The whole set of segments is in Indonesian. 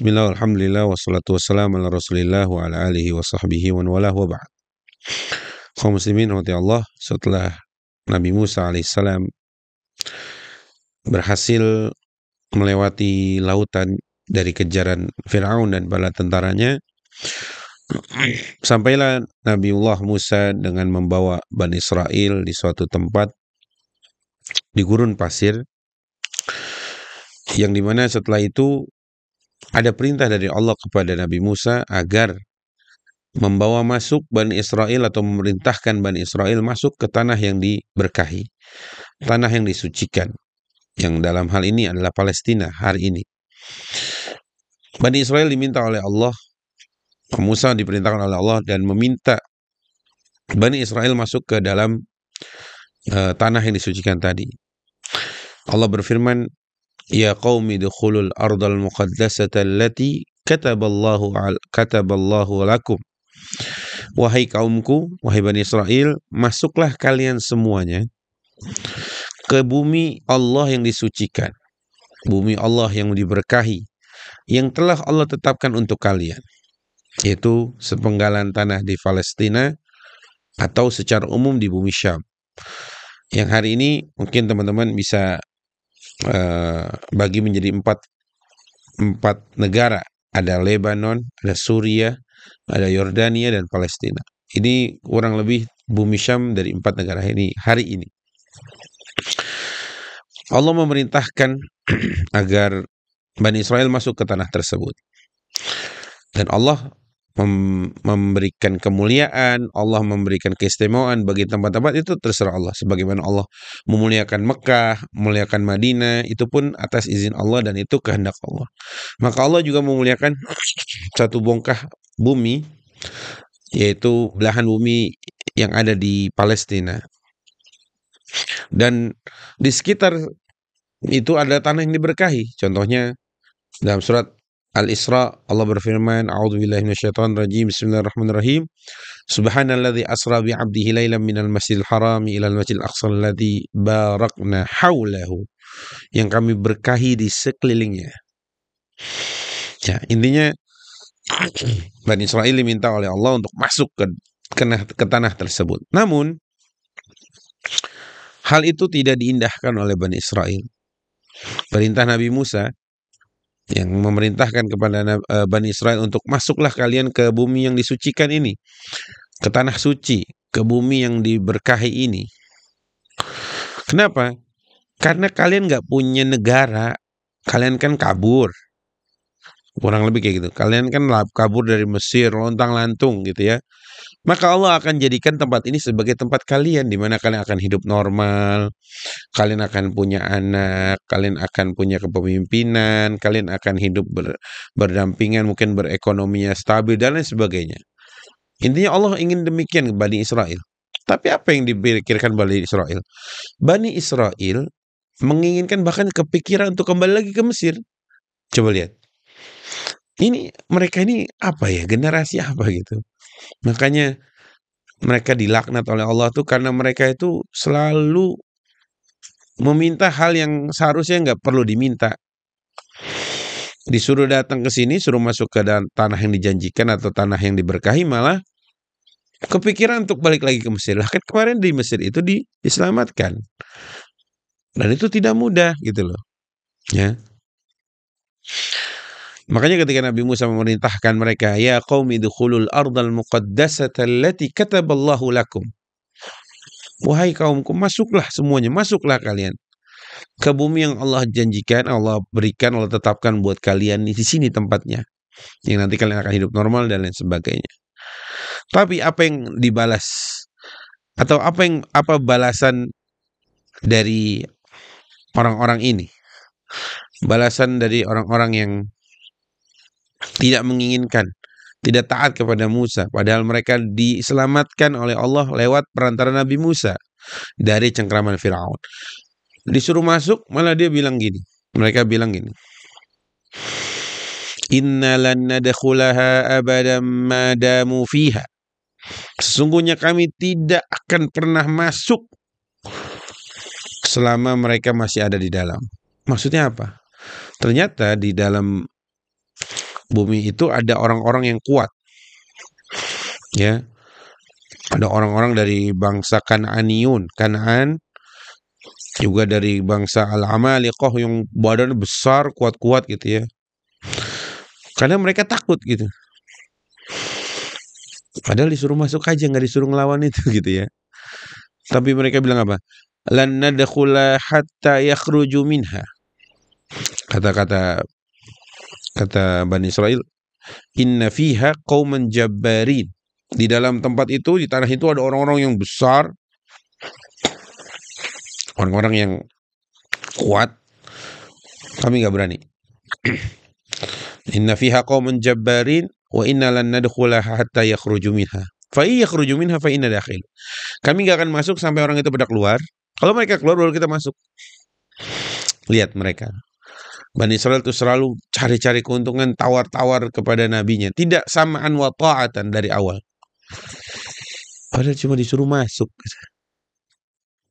Bismillah, alhamdulillah, wassalatu wassalamu ala rasulillah wa ala alihi wa sahbihi wa walah wa ba'd. Kaum muslimin rahmati Allah, setelah Nabi Musa alaihissalam berhasil melewati lautan dari kejaran Fir'aun dan bala tentaranya, sampailah Nabiullah Musa dengan membawa Bani Israel di suatu tempat di gurun pasir, yang dimana setelah itu ada perintah dari Allah kepada Nabi Musa agar membawa masuk Bani Israel atau memerintahkan Bani Israel masuk ke tanah yang diberkahi, tanah yang disucikan, yang dalam hal ini adalah Palestina hari ini. Bani Israel diminta oleh Allah, Musa diperintahkan oleh Allah dan meminta Bani Israel masuk ke dalam tanah yang disucikan tadi. Allah berfirman, Ya qaumi dukhulul ardal muqaddasata allati kataballahu lakum. Wahai kaumku, wahai Bani Israel, masuklah kalian semuanya ke bumi Allah yang disucikan, bumi Allah yang diberkahi, yang telah Allah tetapkan untuk kalian, yaitu sepenggalan tanah di Palestina atau secara umum di bumi Syam. Yang hari ini mungkin teman-teman bisa bagi menjadi empat negara. Ada Lebanon, ada Suriah, ada Yordania, dan Palestina. Ini kurang lebih bumi Syam dari 4 negara ini hari ini. Allah memerintahkan agar Bani Israel masuk ke tanah tersebut. Dan Allah memberikan kemuliaan, Allah memberikan keistimewaan bagi tempat-tempat itu terserah Allah. Sebagaimana Allah memuliakan Mekah, memuliakan Madinah, itu pun atas izin Allah dan itu kehendak Allah. Maka Allah juga memuliakan satu bongkah bumi, yaitu belahan bumi yang ada di Palestina. Dan di sekitar itu ada tanah yang diberkahi. Contohnya dalam surat Al-Isra, Allah berfirman, A'udzubillahi minasyaitonir rajim, Bismillahirrahmanirrahim. Subhanalladzi asra bi 'abdihi lailan minal masjidil harami ilal masjidil aqsal ladzi barakna haulahu. Yang kami berkahi di sekelilingnya. Ya, intinya Bani Israel diminta oleh Allah untuk masuk ke tanah tersebut. Namun hal itu tidak diindahkan oleh Bani Israel. Perintah Nabi Musa yang memerintahkan kepada Bani Israel untuk masuklah kalian ke bumi yang disucikan ini, ke tanah suci, ke bumi yang diberkahi ini. Kenapa? Karena kalian gak punya negara, kalian kan kabur. Kurang lebih kayak gitu. Kalian kan kabur dari Mesir, lontang-lantung gitu ya. Maka Allah akan jadikan tempat ini sebagai tempat kalian, di mana kalian akan hidup normal, kalian akan punya anak, kalian akan punya kepemimpinan, kalian akan hidup berdampingan, mungkin berekonominya stabil dan lain sebagainya. Intinya Allah ingin demikian ke Bani Israel. Tapi apa yang dipikirkan Bani Israel? Bani Israel menginginkan, bahkan kepikiran untuk kembali lagi ke Mesir. Coba lihat. Mereka ini apa ya? Generasi apa gitu? Makanya mereka dilaknat oleh Allah tuh karena mereka itu selalu meminta hal yang seharusnya nggak perlu diminta. Disuruh datang ke sini, suruh masuk ke tanah yang dijanjikan atau tanah yang diberkahi, malah kepikiran untuk balik lagi ke Mesir. Lah kan kemarin di Mesir itu diselamatkan. Dan itu tidak mudah gitu loh. Ya. Makanya ketika Nabi Musa memerintahkan mereka, Ya qaumi dukhulul ardal muqaddasata allati kataballahu lakum. Wahai kaumku, masuklah semuanya, masuklah kalian ke bumi yang Allah janjikan, Allah berikan, Allah tetapkan buat kalian di sini tempatnya. Yang nanti kalian akan hidup normal dan lain sebagainya. Tapi apa yang dibalas? Atau apa balasan dari orang-orang ini? Balasan dari orang-orang yang tidak menginginkan, tidak taat kepada Musa, padahal mereka diselamatkan oleh Allah lewat perantara Nabi Musa dari cengkraman Fir'aun. Disuruh masuk, malah dia bilang gini. Mereka bilang gini, Inna lan nadkhulaha abadan ma damu fiha. Sesungguhnya kami tidak akan pernah masuk selama mereka masih ada di dalam. Maksudnya apa? Ternyata di dalam Bumi itu ada orang-orang yang kuat, ya. Ada orang-orang dari bangsa Kanaan, juga dari bangsa Al-Amaliqah yang badan besar, kuat-kuat gitu ya. Karena mereka takut gitu. Padahal disuruh masuk aja, nggak disuruh ngelawan itu gitu ya. Tapi mereka bilang apa? Lan nadkhula hatta yakhruju minha. Kata Bani Israel, inna fiha qauman jabbarin. Di dalam tempat itu, di tanah itu ada orang-orang yang besar, orang-orang yang kuat. Kami nggak berani. Inna fiha qauman jabbarin wa inna lan nadkhulaha hatta yakhruju minha. Fa yakhruju minha fa inna dakhil. Kami nggak akan masuk sampai orang itu pada keluar. Kalau mereka keluar baru kita masuk. Lihat mereka. Bani Israel itu selalu cari-cari keuntungan, tawar-tawar kepada nabinya. Tidak samaan wa ta'atan dari awal. Padahal cuma disuruh masuk.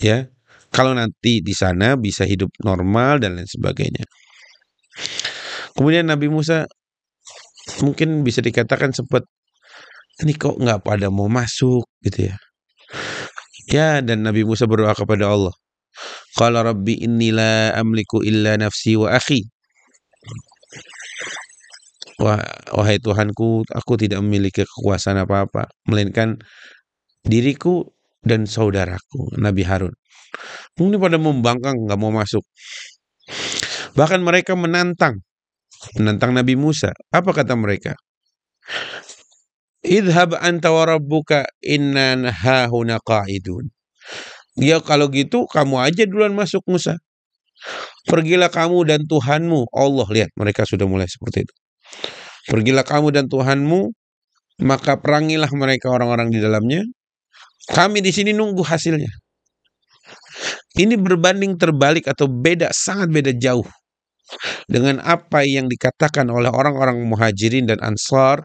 Ya, kalau nanti di sana bisa hidup normal dan lain sebagainya. Kemudian Nabi Musa mungkin bisa dikatakan sempat, ini kok nggak pada mau masuk gitu ya. Ya, dan Nabi Musa berdoa kepada Allah. Qala rabbi inni la amliku illa nafsi wa akhi. Wahai Tuhanku, aku tidak memiliki kekuasaan apa-apa, melainkan diriku dan saudaraku, Nabi Harun. Mungkin pada membangkang, nggak mau masuk. Bahkan mereka menantang Nabi Musa. Apa kata mereka? Idhab anta wa rabbuka inna hahuna qa'idun. Ya kalau gitu kamu aja duluan masuk Musa. Pergilah kamu dan Tuhanmu. Allah, lihat mereka sudah mulai seperti itu. Pergilah kamu dan Tuhanmu, maka perangilah mereka orang-orang di dalamnya. Kami di sini nunggu hasilnya. Ini berbanding terbalik atau beda, sangat beda jauh dengan apa yang dikatakan oleh orang-orang Muhajirin dan Ansar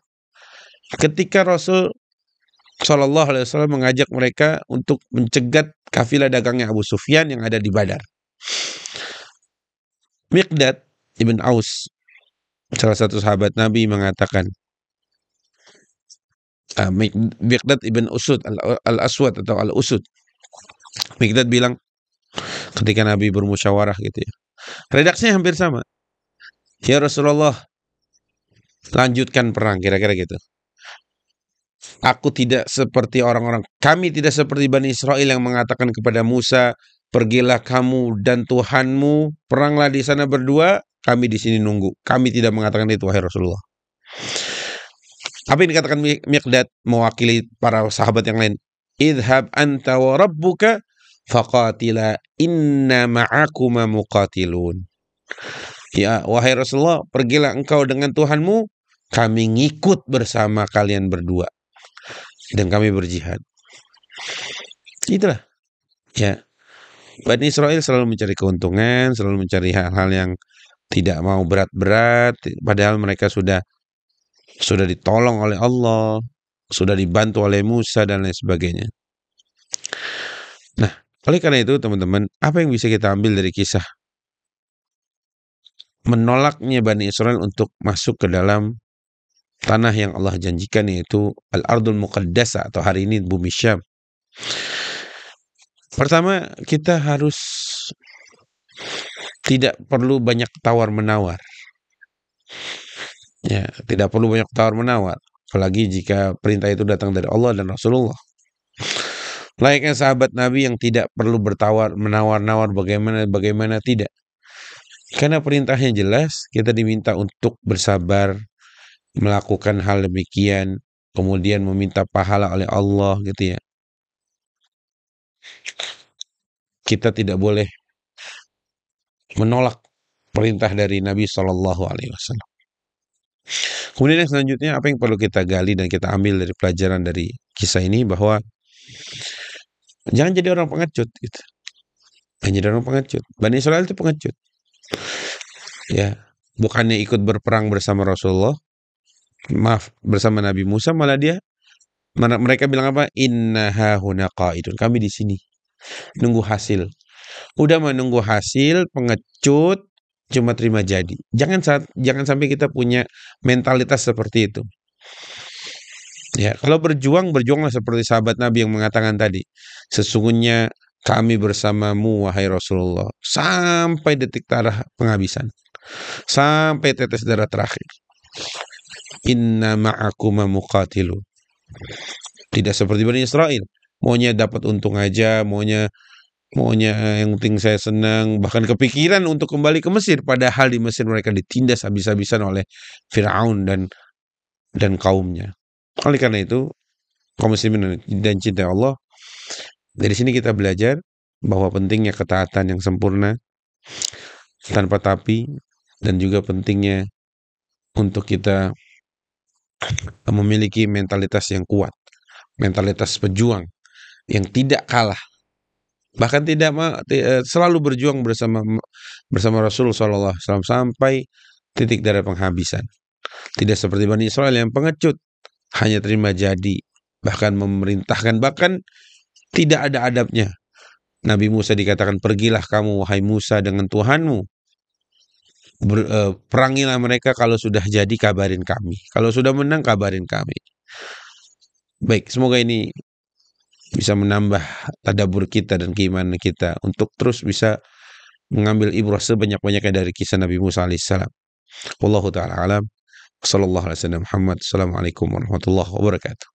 ketika Rasul Shallallahu Alaihi Wasallam mengajak mereka untuk mencegat kafilah dagangnya Abu Sufyan yang ada di Badar. Miqdad ibn Aus, salah satu sahabat Nabi, mengatakan, Miqdad ibn Usud al-Aswad atau al-Usud. Miqdad bilang ketika Nabi bermusyawarah gitu ya. Redaksinya hampir sama. Ya Rasulullah, lanjutkan perang, kira-kira gitu. Aku tidak seperti orang-orang, kami tidak seperti Bani Israel yang mengatakan kepada Musa, pergilah kamu dan Tuhanmu, peranglah di sana berdua, kami di sini nunggu. Kami tidak mengatakan itu, wahai Rasulullah. Apa yang dikatakan Miqdad mewakili para sahabat yang lain? Idhab anta wa rabbuka faqatila inna ma'akuma muqatilun. Ya, wahai Rasulullah, pergilah engkau dengan Tuhanmu, kami ngikut bersama kalian berdua. Dan kami berjihad. Itulah. Ya. Bani Israel selalu mencari keuntungan, selalu mencari hal-hal yang tidak mau berat-berat, padahal mereka sudah ditolong oleh Allah, sudah dibantu oleh Musa dan lain sebagainya. Nah, oleh karena itu teman-teman, apa yang bisa kita ambil dari kisah menolaknya Bani Israel untuk masuk ke dalam tanah yang Allah janjikan, yaitu Al-Ardul Muqaddasah atau hari ini bumi Syam? Pertama, kita harus tidak perlu banyak tawar-menawar. Ya, tidak perlu banyak tawar-menawar, apalagi jika perintah itu datang dari Allah dan Rasulullah. Layaknya sahabat Nabi yang tidak perlu bertawar menawar-nawar bagaimana tidak. Karena perintahnya jelas, kita diminta untuk bersabar, melakukan hal demikian, kemudian meminta pahala oleh Allah gitu ya. Kita tidak boleh menolak perintah dari Nabi Shallallahu Alaihi Wasallam. Kemudian yang selanjutnya, apa yang perlu kita gali dan kita ambil dari pelajaran dari kisah ini, bahwa jangan jadi orang pengecut gitu. Jangan jadi orang pengecut. Bani Israel itu pengecut. Ya, bukannya ikut berperang bersama Rasulullah, bersama Nabi Musa, malah mereka bilang apa? Inna hahuna qa'idun. Kami di sini nunggu hasil. Udah menunggu hasil, pengecut, cuma terima jadi. Jangan sampai kita punya mentalitas seperti itu. Ya, kalau berjuanglah seperti sahabat Nabi yang mengatakan tadi, sesungguhnya kami bersamamu wahai Rasulullah sampai detik darah penghabisan, sampai tetes darah terakhir. Inna ma'akuma muqatilu. Tidak seperti Bani Israel, maunya dapat untung aja, maunya yang penting saya senang, bahkan kepikiran untuk kembali ke Mesir, padahal di Mesir mereka ditindas habis-habisan oleh Firaun dan kaumnya. Oleh karena itu, kaum muslimin dan cinta Allah, dari sini kita belajar bahwa pentingnya ketaatan yang sempurna tanpa tapi, dan juga pentingnya untuk kita memiliki mentalitas yang kuat, mentalitas pejuang yang tidak kalah, bahkan selalu berjuang bersama Rasul Sallallahu Alaihi Wasallam sampai titik darah penghabisan. Tidak seperti Bani Israel yang pengecut, hanya terima jadi, bahkan memerintahkan, bahkan tidak ada adabnya. Nabi Musa dikatakan, pergilah kamu wahai Musa dengan Tuhanmu, perangilah mereka, kalau sudah jadi kabarin kami, kalau sudah menang kabarin kami. Baik, semoga ini bisa menambah tadabbur kita dan keimanan kita untuk terus bisa mengambil ibrah sebanyak-banyaknya dari kisah Nabi Musa alaihissalam. Wallahu ta'ala alam. Sallallahu alaihi wasallam Muhammad. Assalamualaikum warahmatullahi wabarakatuh.